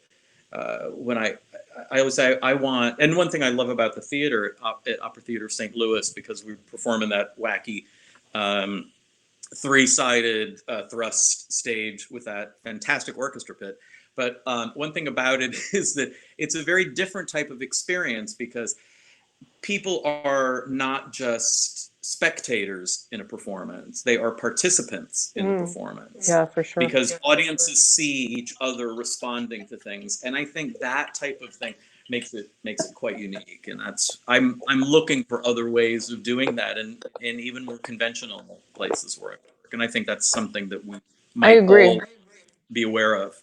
when I always say I want, and one thing I love about the theater at Opera Theater of St. Louis, because we perform in that wacky three-sided thrust stage with that fantastic orchestra pit. But one thing about it is that it's a very different type of experience, because people are not just spectators in a performance, they are participants in a performance. Yeah, for sure. Because audiences see each other responding to things, and I think that type of thing makes it quite unique. And that's, I'm looking for other ways of doing that, and in even more conventional places where I work. And I think that's something that we might all be aware of.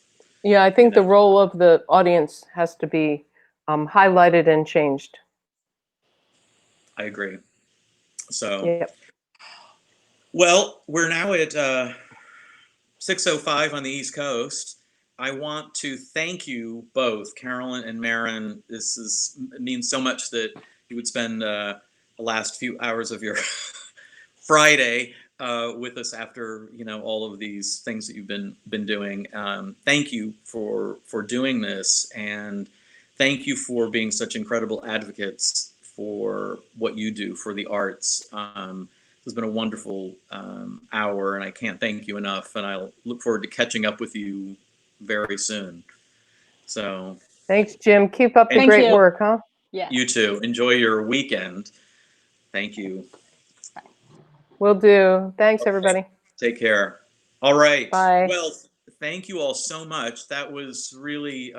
Yeah, I think the role of the audience has to be highlighted and changed. I agree. So, Yep. well, we're now at 6:05 on the East Coast. I want to thank you both, Carolyn and Marin. It means so much that you would spend the last few hours of your Friday with us after all of these things that you've been doing. Thank you for doing this, and thank you for being such incredible advocates for what you do for the arts. It's been a wonderful hour, and I can't thank you enough. And I look forward to catching up with you very soon. So Thanks, Jim. Keep up the Thank great you. work, huh? Yeah. you too. Enjoy your weekend. Thank you. Will do. Thanks, everybody. Take care. All right. Bye. Well, thank you all so much. That was really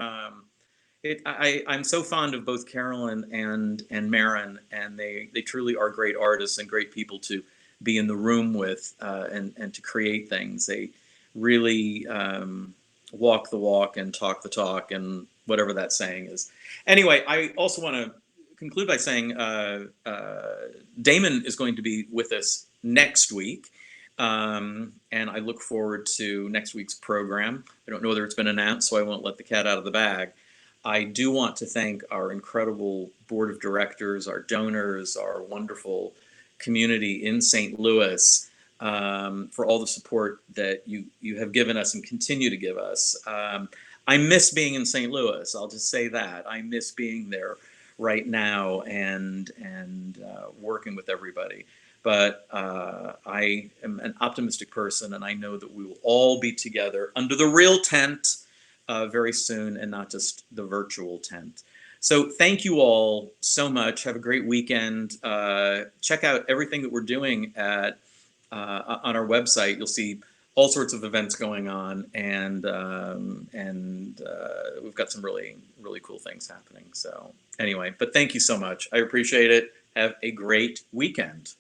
I'm so fond of both Carolyn and Marin, and they truly are great artists and great people to be in the room with and to create things. They really walk the walk and talk the talk, and whatever that saying is. Anyway, I also want to conclude by saying Damon is going to be with us next week. And I look forward to next week's program. I don't know whether it's been announced, so I won't let the cat out of the bag. I do want to thank our incredible board of directors, our donors, our wonderful community in St. Louis for all the support that you have given us and continue to give us. I miss being in St. Louis. I'll just say that. I miss being there right now and working with everybody. But I am an optimistic person, and I know that we will all be together under the real tent very soon, and not just the virtual tent. So thank you all so much. Have a great weekend. Check out everything that we're doing on our website. You'll see all sorts of events going on, and we've got some really, really cool things happening. So anyway, but thank you so much. I appreciate it. Have a great weekend.